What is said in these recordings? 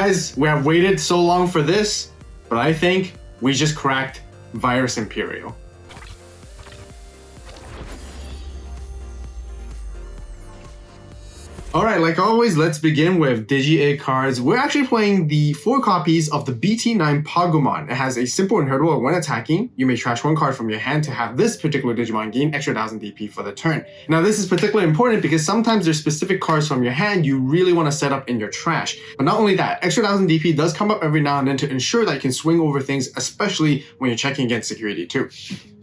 Guys, we have waited so long for this, but I think we just cracked Virus Imperial. Alright, like always, let's begin with Digi-Egg cards. We're actually playing the 4 copies of the BT9 Pagumon. It has a simple inheritable when attacking. You may trash 1 card from your hand to have this particular Digimon gain extra 1000 DP for the turn. Now this is particularly important because sometimes there's specific cards from your hand you really want to set up in your trash. But not only that, extra 1000 DP does come up every now and then to ensure that you can swing over things, especially when you're checking against security too.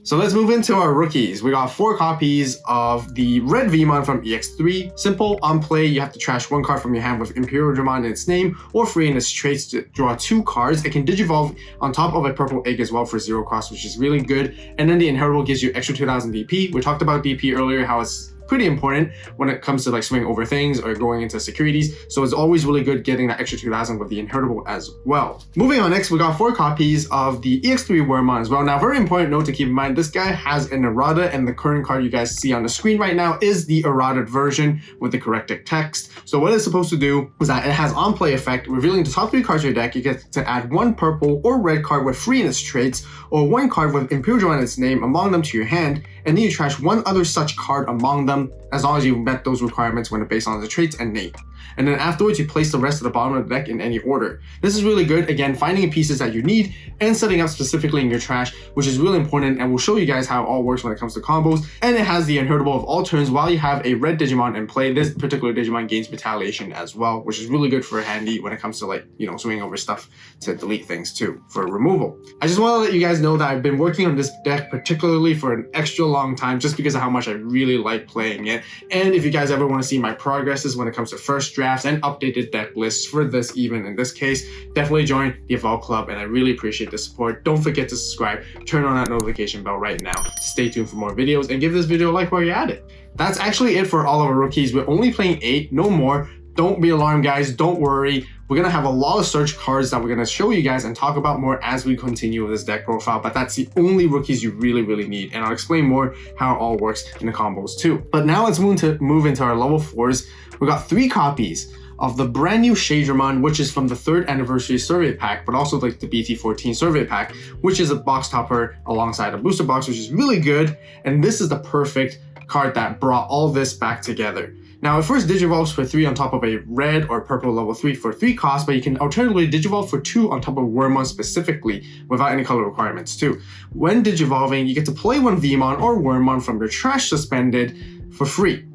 So let's move into our rookies. We got 4 copies of the Red Vmon from EX3. Simple, on play, you have to trash 1 card from your hand with Imperialdramon in its name or free in its traits to draw 2 cards. It can Digivolve on top of a purple egg as well for 0 cost, which is really good. And then the inheritable gives you extra 2000 DP. We talked about DP earlier, how it's pretty important when it comes to like swinging over things or going into securities. So it's always really good getting that extra 2000 with the inheritable as well. Moving on, next we got 4 copies of the EX3 Wormmon as well. Now, very important note to keep in mind, this guy has an errata, and the current card you guys see on the screen right now is the errated version with the corrected text. So what it's supposed to do is that it has on play effect, revealing the top 3 cards of your deck. You get to add 1 purple or red card with free in its traits, or 1 card with Imperialdramon in its name among them to your hand, and then you trash 1 other such card among them, as long as you met those requirements when based on the traits and name. And then afterwards, you place the rest of the bottom of the deck in any order. This is really good, again, finding pieces that you need and setting up specifically in your trash, which is really important, and we'll show you guys how it all works when it comes to combos. And it has the inheritable of all turns while you have a red Digimon in play. This particular Digimon gains retaliation as well, which is really good for handy when it comes to, like, you know, swinging over stuff to delete things too for removal. I just want to let you guys know that I've been working on this deck particularly for an extra long time just because of how much I really like playing it. And if you guys ever want to see my progresses when it comes to first drafts and updated deck lists for this, even in this case, definitely join the AVAULT Club, and I really appreciate the support. Don't forget to subscribe, turn on that notification bell right now to stay tuned for more videos, and give this video a like while you're at it. That's actually it for all of our rookies. We're only playing 8, no more. Don't be alarmed, guys, don't worry. We're going to have a lot of search cards that we're going to show you guys and talk about more as we continue with this deck profile, but that's the only rookies you really need, and I'll explain more how it all works in the combos too. But now let's move into our level 4s. We got 3 copies of the brand new Shadramon, which is from the 3rd anniversary survey pack, but also like the BT14 survey pack, which is a box topper alongside a booster box, which is really good. And this is the perfect card that brought all this back together. Now, it first Digivolves for 3 on top of a red or purple level 3 for 3 costs, but you can alternatively Digivolve for 2 on top of Wormmon specifically, without any color requirements too. When Digivolving, you get to play 1 Vmon or Wormmon from your trash suspended for free.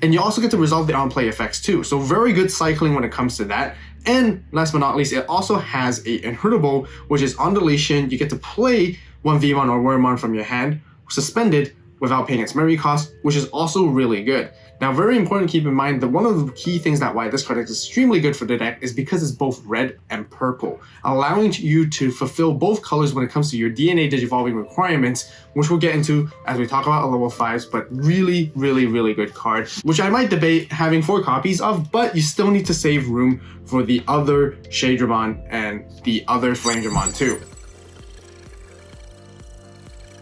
And you also get to resolve the on-play effects too, so very good cycling when it comes to that. And last but not least, it also has a inheritable, which is on deletion. You get to play 1 Vmon or Wormmon from your hand, suspended, without paying its memory cost, which is also really good. Now, very important to keep in mind that one of the key things that why this card is extremely good for the deck is because it's both red and purple, allowing you to fulfill both colors when it comes to your DNA Digivolving requirements, which we'll get into as we talk about level 5s, but really good card, which I might debate having 4 copies of, but you still need to save room for the other Shadramon and the other Flamedramon too.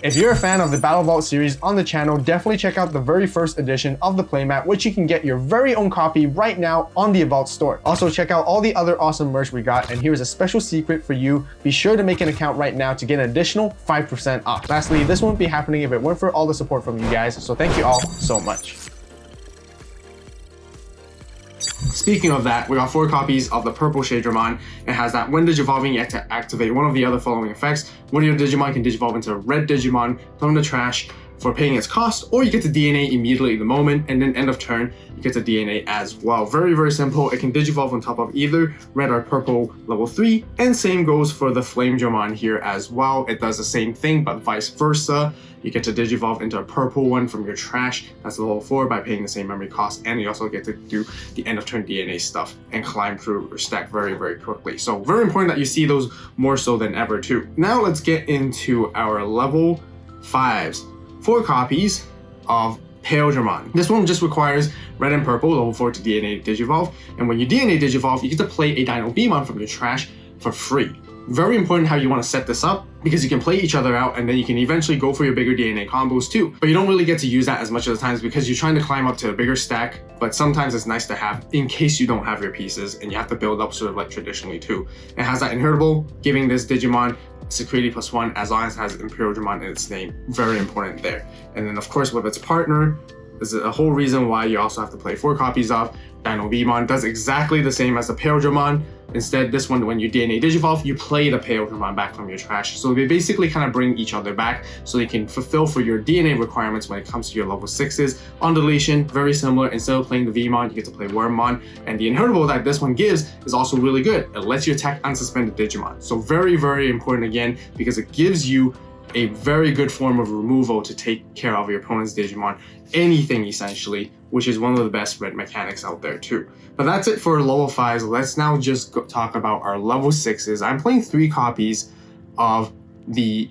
If you're a fan of the Battle Vault series on the channel, definitely check out the very first edition of the playmat, which you can get your very own copy right now on the AVAULT store. Also, check out all the other awesome merch we got, and here's a special secret for you. Be sure to make an account right now to get an additional 5% off. Lastly, this wouldn't be happening if it weren't for all the support from you guys, so thank you all so much. Speaking of that, we got 4 copies of the purple Shadramon. It has that when Digivolving, you have to activate one of the other following effects. One of your Digimon can Digivolve into a red Digimon from the trash for paying its cost, or you get to DNA immediately in the moment, and then end of turn, you get to DNA as well. Very simple. It can Digivolve on top of either red or purple level 3, and same goes for the Flamedramon here as well. It does the same thing, but vice versa. You get to Digivolve into a purple one from your trash, that's level 4, by paying the same memory cost, and you also get to do the end of turn DNA stuff and climb through your stack very quickly. So very important that you see those more so than ever too. Now let's get into our level 5s. 4 copies of Imperialdramon. This one just requires red and purple, level 4 to DNA Digivolve, and when you DNA Digivolve, you get to play a Dino Beamon from your trash for free. Very important how you want to set this up, because you can play each other out and then you can eventually go for your bigger DNA combos too. But you don't really get to use that as much of the times because you're trying to climb up to a bigger stack, but sometimes it's nice to have in case you don't have your pieces and you have to build up sort of like traditionally too. It has that inheritable, giving this Digimon security +1 as long as it has Imperialdramon in its name. Very important there. And then of course with its partner, this is a whole reason why you also have to play 4 copies of Digimon. Does exactly the same as the Imperialdramon. Instead, this one, when you DNA Digivolve, you play the Imperialdramon back from your trash. So they basically kind of bring each other back so they can fulfill for your DNA requirements when it comes to your level 6s. On deletion, very similar. Instead of playing the Vmon, you get to play Wormmon. And the inheritable that this one gives is also really good. It lets you attack unsuspended Digimon. So very, very important again, because it gives you a very good form of removal to take care of your opponent's Digimon, anything essentially, which is one of the best red mechanics out there too. But that's it for level 5s. Let's now just talk about our level 6s. I'm playing 3 copies of the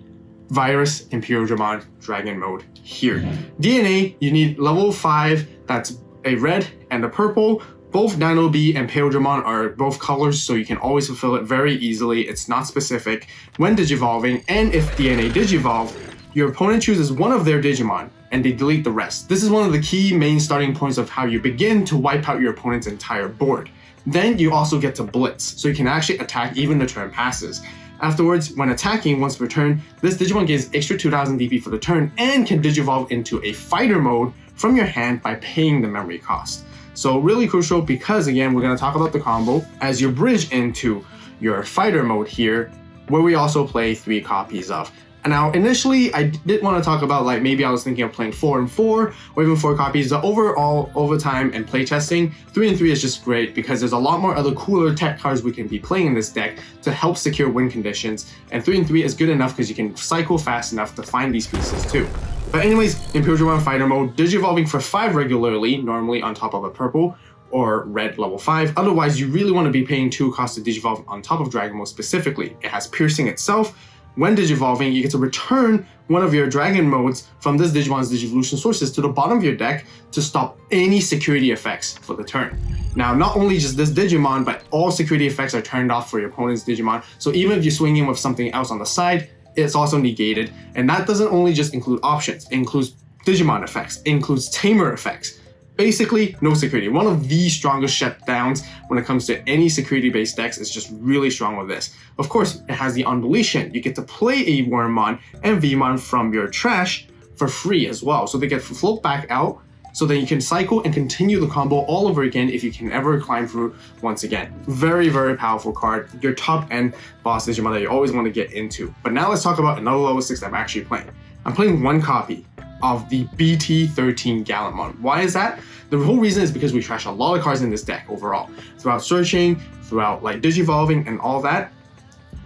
Virus Imperialdramon Dragon mode here. DNA, you need level 5, that's a red and a purple. Both Dino B and Imperialdramon are both colors, so you can always fulfill it very easily. It's not specific when digivolving, and if DNA digivolve, your opponent chooses one of their Digimon and they delete the rest. This is one of the key main starting points of how you begin to wipe out your opponent's entire board. Then you also get to blitz, so you can actually attack even the turn passes. Afterwards, when attacking once per turn, this Digimon gains extra 2000 DP for the turn and can digivolve into a fighter mode from your hand by paying the memory cost. So really crucial, because again, we're going to talk about the combo as you bridge into your fighter mode here, where we also play 3 copies of. And now initially I did want to talk about, like, maybe I was thinking of playing 4 and 4 or even 4 copies, but overall over time and playtesting, 3 and 3 is just great because there's a lot more other cooler tech cards we can be playing in this deck to help secure win conditions, and 3 and 3 is good enough because you can cycle fast enough to find these pieces too. But anyways, Imperialdramon Fighter Mode, digivolving for 5 regularly, normally on top of a purple or red level 5. Otherwise, you really want to be paying 2 costs to digivolve on top of Dragon Mode specifically. It has piercing itself. When digivolving, you get to return one of your Dragon modes from this Digimon's Digivolution sources to the bottom of your deck to stop any security effects for the turn. Now, not only just this Digimon, but all security effects are turned off for your opponent's Digimon. So even if you swing in with something else on the side, it's also negated. And that doesn't only just include options, it includes Digimon effects, it includes Tamer effects. Basically, no security. One of the strongest shutdowns when it comes to any security-based decks is just really strong with this. Of course, it has the undeletion. You get to play a Wormmon and Vmon from your trash for free as well. So they get float back out, so then you can cycle and continue the combo all over again if you can ever climb through once again. Very, very powerful card. Your top-end boss Digimon that you always want to get into. But now let's talk about another level 6 that I'm actually playing. I'm playing 1 copy of the BT14 Gallantmon. Why is that? The whole reason is because we trash a lot of cards in this deck overall. Throughout searching, throughout like digivolving and all that,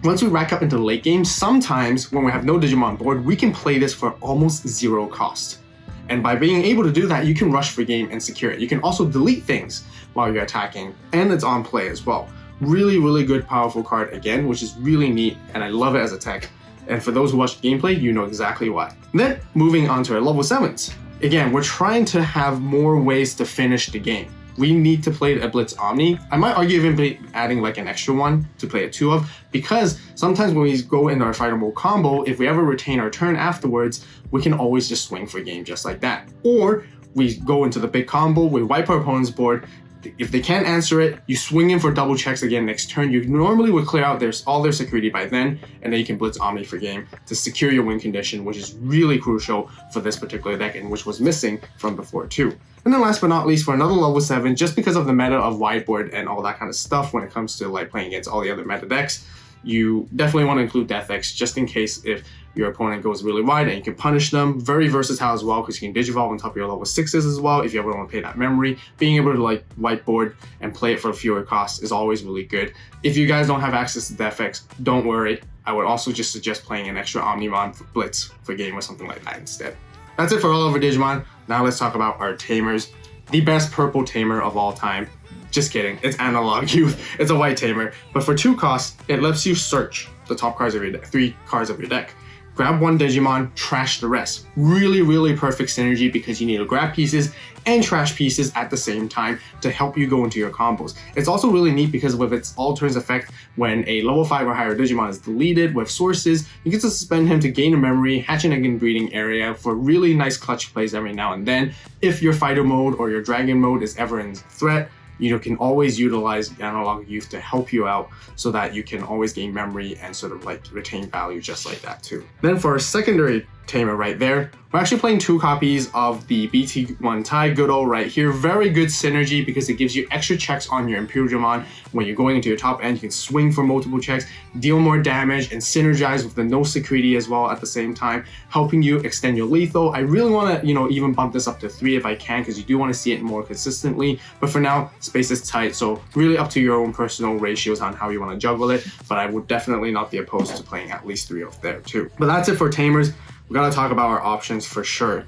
once we rack up into the late game, sometimes when we have no Digimon on board, we can play this for almost 0 cost. And by being able to do that, you can rush for game and secure it. You can also delete things while you're attacking, and it's on play as well. Really, really good, powerful card again, which is really neat, and I love it as a tech. And for those who watch the gameplay, you know exactly why. Then, moving on to our level 7s. Again, we're trying to have more ways to finish the game. We need to play a Blitz Omni. I might argue even adding like an extra one to play a 2 of, because sometimes when we go into our fighter mode combo, if we ever retain our turn afterwards, we can always just swing for game just like that. Or we go into the big combo, we wipe our opponent's board. If they can't answer it, you swing in for double checks again next turn. You normally would clear out all their security by then, and then you can Blitz Omni for game to secure your win condition, which is really crucial for this particular deck and which was missing from before too. And then last but not least, for another level 7, just because of the meta of Wideboard and all that kind of stuff when it comes to like playing against all the other meta decks, you definitely want to include Death X just in case if your opponent goes really wide, and you can punish them. Very versatile as well because you can digivolve on top of your level 6s as well if you ever want to pay that memory. Being able to like whiteboard and play it for fewer costs is always really good. If you guys don't have access to Death X, don't worry. I would also just suggest playing an extra Omnimon Blitz for game or something like that instead. That's it for all of our Digimon. Now let's talk about our Tamers. The best purple Tamer of all time. Just kidding, it's Analog Youth. It's a white Tamer, but for 2 costs, it lets you search the top cards of your deck, 3 cards of your deck. grab one Digimon, trash the rest. Really perfect synergy because you need to grab pieces and trash pieces at the same time to help you go into your combos. It's also really neat because with its all turns effect, when a level 5 or higher Digimon is deleted with sources, you get to suspend him to gain a memory, hatch an egg in breeding area for really nice clutch plays every now and then. If your fighter mode or your dragon mode is ever in threat, you can always utilize Analog Youth to help you out so that you can always gain memory and sort of like retain value just like that too. Then for our secondary Tamer right there, we're actually playing 2 copies of the BT1 Tai Goodo right here. Very good synergy because it gives you extra checks on your Imperialdramon. When you're going into your top end, you can swing for multiple checks, deal more damage, and synergize with the no security as well at the same time, helping you extend your lethal. I really want to, even bump this up to 3 if I can, because you do want to see it more consistently. But for now, space is tight, so really up to your own personal ratios on how you want to juggle it. But I would definitely not be opposed to playing at least 3 of there too. But that's it for Tamers. We gotta talk about our options for sure.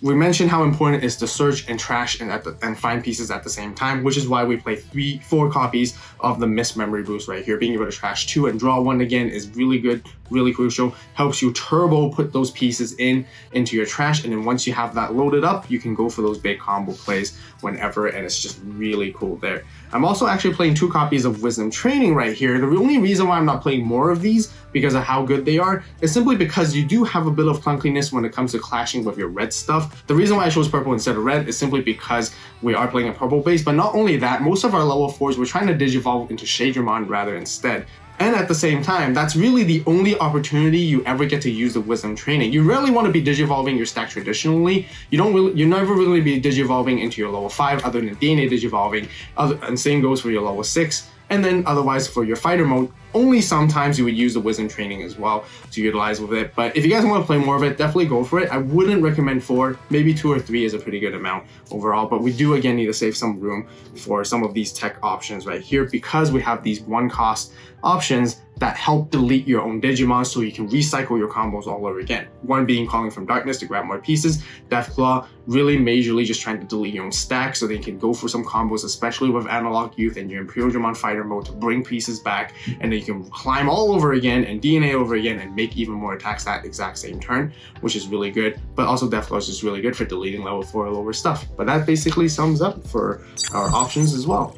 We mentioned how important it is to search and trash and find pieces at the same time, which is why we play 4 copies of the Missed Memory Boost right here. Being able to trash 2 and draw 1 again is really good, really crucial. Helps you turbo put those pieces into your trash, and then once you have that loaded up, you can go for those big combo plays whenever, and it's just really cool there. I'm also actually playing 2 copies of Wisdom Training right here. The only reason why I'm not playing more of these because of how good they are is simply because you do have a bit of clunkiness when it comes to clashing with your red stuff. The reason why I chose purple instead of red is simply because we are playing a purple base, but not only that, most of our level 4s we're trying to digivolve into Shadramon rather instead. And at the same time, that's really the only opportunity you ever get to use the Wisdom Training. You rarely want to be digivolving your stack traditionally. You never really be digivolving into your level 5 other than DNA digivolving, and same goes for your level 6. And then otherwise for your fighter mode, only sometimes you would use the Wisdom Training as well to utilize with it. But if you guys want to play more of it, definitely go for it. I wouldn't recommend 4, maybe 2 or 3 is a pretty good amount overall. But we do again need to save some room for some of these tech options right here because we have these 1-cost options that help delete your own Digimon so you can recycle your combos all over again. One being Calling from Darkness to grab more pieces. Deathclaw, really majorly just trying to delete your own stack so they can go for some combos, especially with Analog Youth and your Imperialdramon fighter mode to bring pieces back, and then you can climb all over again and DNA over again and make even more attacks that exact same turn, which is really good. But also Deathclaw is just really good for deleting level 4 or lower stuff. But that basically sums up for our options as well.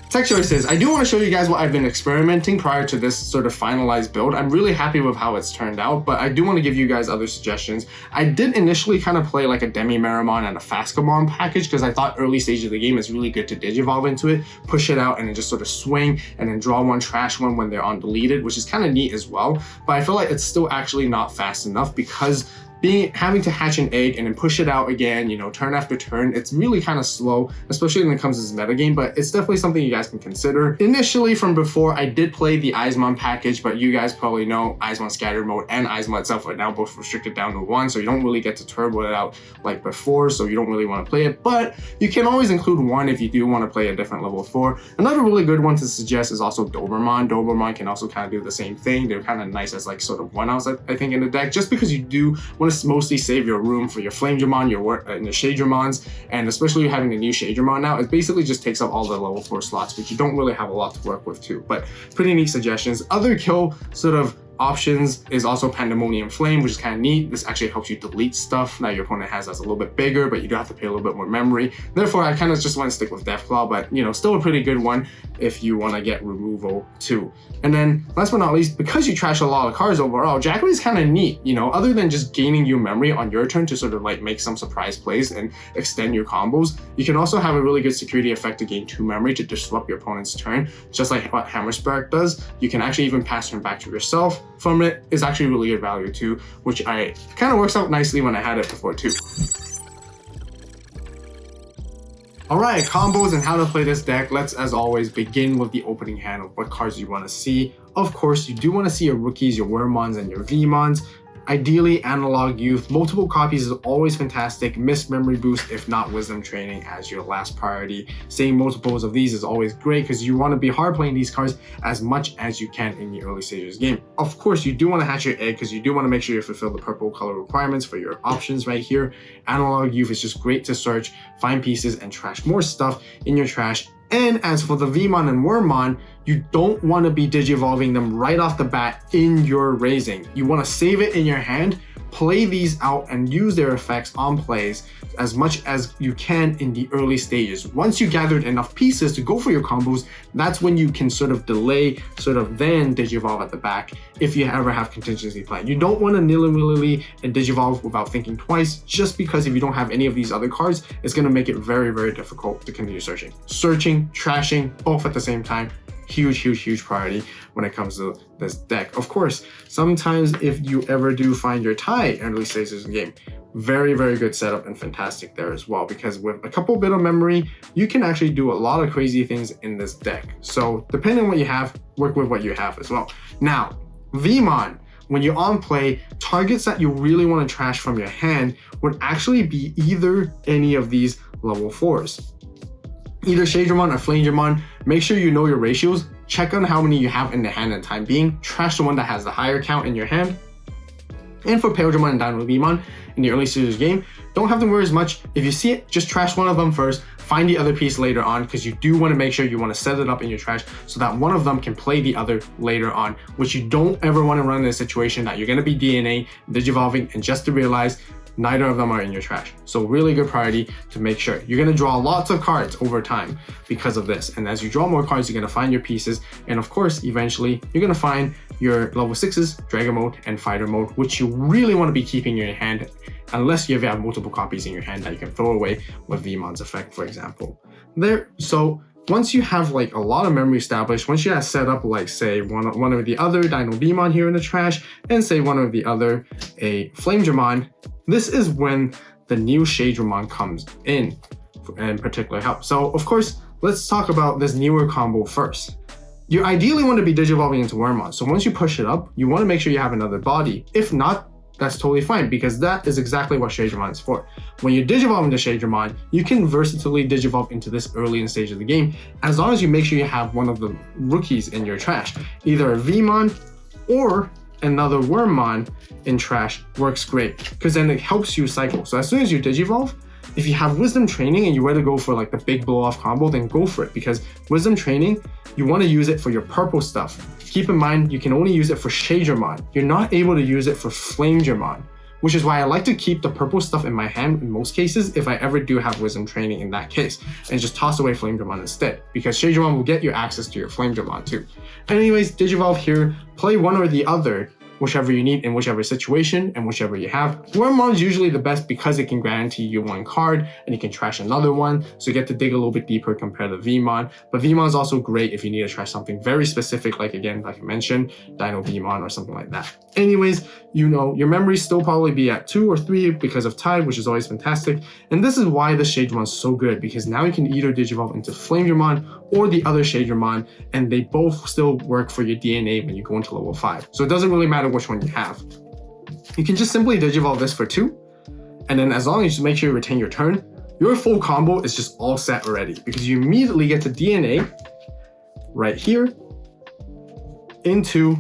Tech choices. I do want to show you guys what I've been experimenting prior to this sort of finalized build. I'm really happy with how it's turned out, but I do want to give you guys other suggestions. I did initially kind of play like a Demi-Meramon and a Fascamon package because I thought early stage of the game is really good to digivolve into it, push it out, and then just sort of swing and then draw 1, trash 1 when they're on deleted, which is kind of neat as well. But I feel like it's still actually not fast enough because having to hatch an egg and then push it out again, turn after turn, it's really kind of slow, especially when it comes to this metagame, but it's definitely something you guys can consider. Initially from before, I did play the Eismon package, but you guys probably know Eismon Scattered Mode and Eismon itself are now both restricted down to 1, so you don't really get to turbo it out like before, so you don't really want to play it, but you can always include 1 if you do want to play a different level 4. Another really good one to suggest is also Dobermon. Dobermon can also kind of do the same thing. They're kind of nice as like sort of 1-outs, I think, in the deck, just because you do want to mostly save your room for your Flamedramon, and your Shadramons, and especially having the new Shadramon now, it basically just takes up all the level 4 slots, which you don't really have a lot to work with too, but pretty neat suggestions. Other kill sort of options is also Pandemonium Flame, which is kind of neat. This actually helps you delete stuff that your opponent has that's a little bit bigger, but you do have to pay a little bit more memory. Therefore, I kind of just want to stick with Deathclaw, but still a pretty good one if you want to get removal too. And then last but not least, because you trash a lot of cards overall, Jackery is kind of neat, other than just gaining you memory on your turn to sort of like make some surprise plays and extend your combos. You can also have a really good security effect to gain 2 memory to disrupt your opponent's turn, just like what Hammer Spark does. You can actually even pass turn back to yourself from it. Is actually really good value too, which kind of works out nicely when I had it before too. Alright, combos and how to play this deck. Let's, as always, begin with the opening hand of what cards you want to see. Of course, you do want to see your rookies, your Wormmons, and your Vmons. Ideally, Analog Youth. Multiple copies is always fantastic. Missed Memory Boost, if not Wisdom Training, as your last priority. Seeing multiples of these is always great because you want to be hard playing these cards as much as you can in the early stages of the game. Of course, you do want to hatch your egg because you do want to make sure you fulfill the purple color requirements for your options right here. Analog Youth is just great to search, find pieces, and trash more stuff in your trash And as for the Vmon and Wormmon, you don't want to be Digivolving them right off the bat in your raising. You want to save it in your hand, play these out, and use their effects on plays as much as you can in the early stages. Once you gathered enough pieces to go for your combos, that's when you can sort of delay, then Digivolve at the back if you ever have contingency plan. You don't want to nilly-willy and Digivolve without thinking twice, just because if you don't have any of these other cards, it's going to make it very, very difficult to continue searching. Searching, trashing, both at the same time. Huge priority when it comes to this deck. Of course, sometimes if you ever do find your tie in early stages of the game, very, very good setup and fantastic there as well, because with a couple bit of memory, you can actually do a lot of crazy things in this deck. So depending on what you have, work with what you have as well. Now, Vmon, when you're on play, targets that you really want to trash from your hand would actually be either any of these level 4s. Either Shadramon or Flamedramon. Make sure you know your ratios. Check on how many you have in the hand at the time being. Trash the one that has the higher count in your hand. And for Imperialdramon and Digimon in the early stages of the game, don't have to worry as much. If you see it, just trash one of them first. Find the other piece later on, because you do want to make sure you want to set it up in your trash so that one of them can play the other later on, which you don't ever want to run in a situation that you're going to be DNA, Digivolving, and just to realize neither of them are in your trash. So really good priority to make sure. You're going to draw lots of cards over time because of this. And as you draw more cards, you're going to find your pieces. And of course, eventually, you're going to find your level 6s, Dragon Mode, and Fighter Mode, which you really want to be keeping in your hand, unless you have multiple copies in your hand that you can throw away with Vmon's effect, for example. So once you have like a lot of memory established, once you have set up like say one or the other Digimon here in the trash, and say one or the other a Flamedramon, this is when the new Shadramon comes in particular help. So of course, let's talk about this newer combo first. You ideally want to be Digivolving into Wormmon. So once you push it up, you want to make sure you have another body. If not, that's totally fine, because that is exactly what Shadramon is for. When you Digivolve into Shadramon, you can versatilely Digivolve into this early in stage of the game, as long as you make sure you have one of the rookies in your trash. Either a Vmon or another Wormmon in trash works great, because then it helps you cycle. So as soon as you Digivolve, if you have Wisdom Training and you want to go for like the big blow off combo, then go for it, because Wisdom Training, you want to use it for your purple stuff. Keep in mind, you can only use it for Shadramon. You're not able to use it for Flamedramon, which is why I like to keep the purple stuff in my hand in most cases if I ever do have Wisdom Training in that case, and just toss away Flamedramon instead, because Shadramon will get you access to your Flamedramon too. Anyways, Digivolve here, play one or the other, whichever you need in whichever situation and whichever you have. Wormmon is usually the best because it can guarantee you one card and you can trash another one, so you get to dig a little bit deeper compared to Vmon. But Vmon is also great if you need to trash something very specific, like again, like I mentioned, Digimon or something like that. Anyways, you know, your memory still probably be at 2 or 3 because of Tide, which is always fantastic. And this is why the Shadramon is so good, because now you can either Digivolve into Flamedramon or the other Shadramon, and they both still work for your DNA when you go into level 5. So it doesn't really matter which one you have. You can just simply Digivolve this for 2, and then as long as you make sure you retain your turn, your full combo is just all set already, because you immediately get to DNA right here into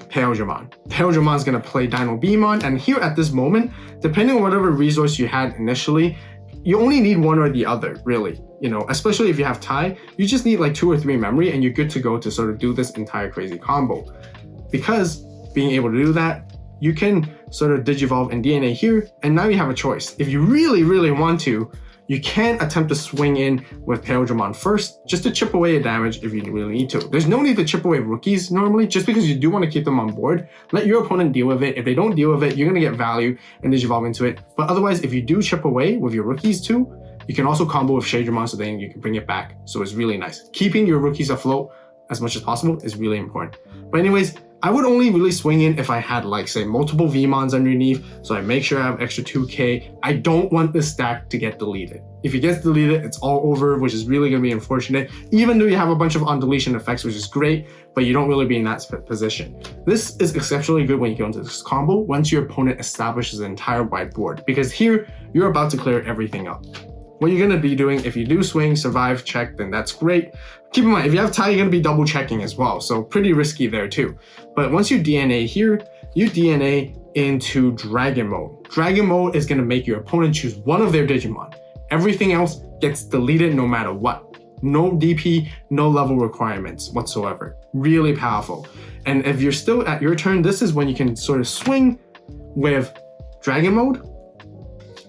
Imperialdramon. Imperialdramon is going to play Digimon, and here at this moment, depending on whatever resource you had initially, you only need one or the other, really. You know, especially if you have Tie, you just need like 2 or 3 memory and you're good to go to sort of do this entire crazy combo. Because being able to do that, you can sort of Digivolve and DNA here, and now you have a choice. If you really, really want to, you can attempt to swing in with Imperialdramon first, just to chip away a damage if you really need to. There's no need to chip away rookies normally, just because you do want to keep them on board. Let your opponent deal with it. If they don't deal with it, you're going to get value and Digivolve into it. But otherwise, if you do chip away with your rookies too, you can also combo with Shadramon, so then you can bring it back. So it's really nice. Keeping your rookies afloat as much as possible is really important. But anyways, I would only really swing in if I had like say multiple Vmons underneath, so I make sure I have extra 2k. I don't want this stack to get deleted. If it gets deleted, it's all over, which is really going to be unfortunate, even though you have a bunch of on-deletion effects, which is great, but you don't really be in that position. This is exceptionally good when you go into this combo once your opponent establishes an entire whiteboard, because here you're about to clear everything up. What you're going to be doing, if you do swing, survive, check, then that's great. Keep in mind, if you have Tie, you're going to be double checking as well, so pretty risky there too. But once you DNA here, you DNA into Dragon Mode. Dragon Mode is going to make your opponent choose one of their Digimon. Everything else gets deleted no matter what. No DP, no level requirements whatsoever. Really powerful. And if you're still at your turn, this is when you can sort of swing with Dragon Mode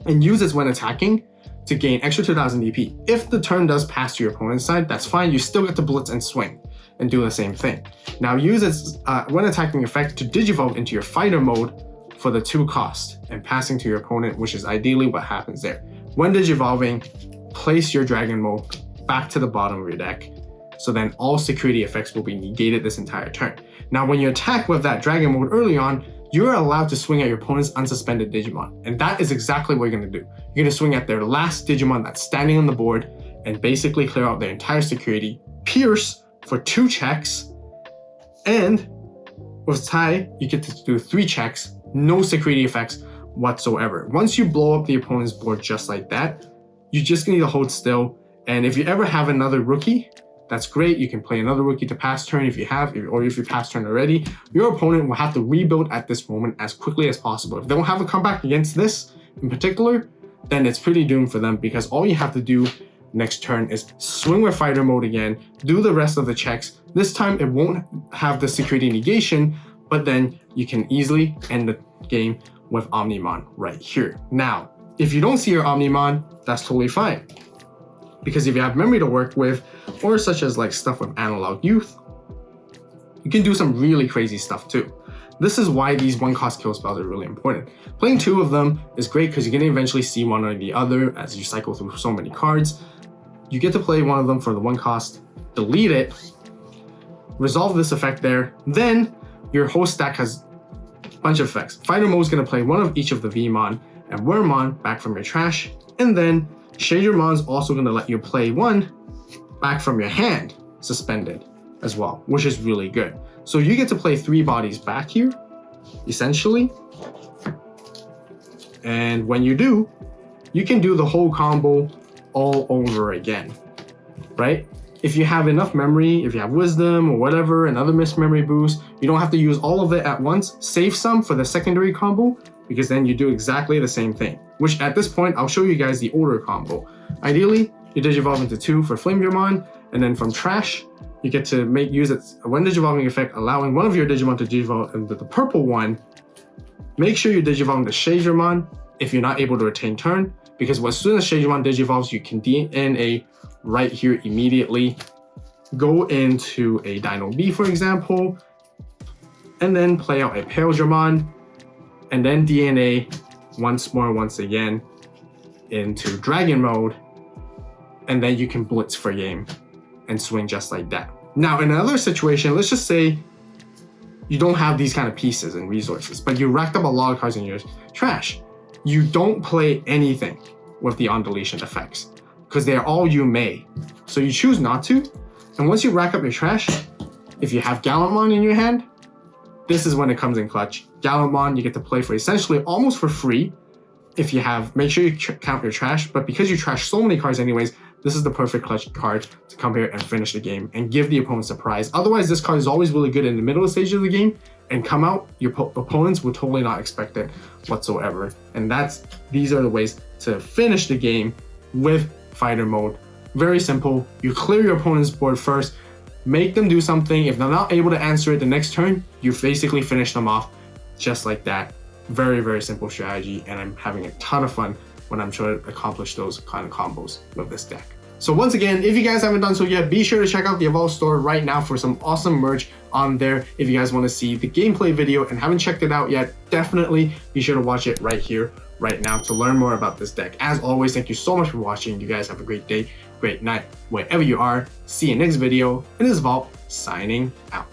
and use it when attacking to gain extra 2000 DP. If the turn does pass to your opponent's side, that's fine. You still get to blitz and swing and do the same thing. Now use its when attacking effect to digivolve into your fighter mode for the 2 cost and passing to your opponent, which is ideally what happens there. When digivolving, place your Dragon Mode back to the bottom of your deck, so then all security effects will be negated this entire turn. Now when you attack with that Dragon Mode early on, you're allowed to swing at your opponent's unsuspended Digimon, and that is exactly what you're going to do. You're going to swing at their last Digimon that's standing on the board and basically clear out their entire security, pierce for 2 checks, and with tie, you get to do 3 checks, no security effects whatsoever. Once you blow up the opponent's board just like that, you're just going to need to hold still. And if you ever have another rookie, that's great. You can play another rookie to pass turn if you have, or if you pass turn already. Your opponent will have to rebuild at this moment as quickly as possible. If they don't have a comeback against this in particular, then it's pretty doomed for them, because all you have to do next turn is swing with fighter mode again, do the rest of the checks. This time it won't have the security negation, but then you can easily end the game with Omnimon right here. Now, if you don't see your Omnimon, that's totally fine, because if you have memory to work with, or such as like stuff with Analog Youth, you can do some really crazy stuff too. This is why these 1-cost kill spells are really important. Playing 2 of them is great because you're going to eventually see one or the other as you cycle through so many cards. You get to play one of them for the 1 cost, delete it, resolve this effect there, then your whole stack has a bunch of effects. Fighter mode is going to play one of each of the Vmon and Wormmon back from your trash, and then Shadramon is also going to let you play 1 back from your hand, suspended as well, which is really good. So you get to play 3 bodies back here, essentially. And when you do, you can do the whole combo all over again, right? If you have enough memory, if you have wisdom or whatever, another missed memory boost, you don't have to use all of it at once. Save some for the secondary combo, because then you do exactly the same thing, which at this point, I'll show you guys the order combo. Ideally, you digivolve into 2 for Flamedramon, and then from trash, you get to use its one digivolving effect, allowing one of your Digimon to digivolve into the purple one. Make sure you digivolve into Shadramon if you're not able to retain turn, because as soon as Shadramon digivolves, you can DNA right here immediately. Go into a Dino B, for example, and then play out a Imperialdramon, and then DNA once again into Dragon Mode, and then you can blitz for game and swing just like that. Now, in another situation, let's just say you don't have these kind of pieces and resources, but you racked up a lot of cards in your trash. You don't play anything with the on deletion effects because they're all you may. So you choose not to. And once you rack up your trash, if you have Gallantmon in your hand, this is when it comes in clutch. Gallantmon, you get to play for essentially almost for free. If you have, make sure you count your trash, but because you trash so many cards anyways, this is the perfect clutch card to come here and finish the game and give the opponent a surprise. Otherwise, this card is always really good in the middle stage of the game and come out, your opponents will totally not expect it whatsoever. And these are the ways to finish the game with fighter mode. Very simple. You clear your opponent's board first, make them do something. If they're not able to answer it the next turn, you basically finish them off just like that. Very, very simple strategy, and I'm having a ton of fun when I'm trying to accomplish those kind of combos with this deck. So once again, if you guys haven't done so yet, be sure to check out the AVAULT store right now for some awesome merch on there. If you guys want to see the gameplay video and haven't checked it out yet, definitely be sure to watch it right here, right now to learn more about this deck. As always, thank you so much for watching. You guys have a great day, great night, wherever you are. See you next video. And this is AVAULT signing out.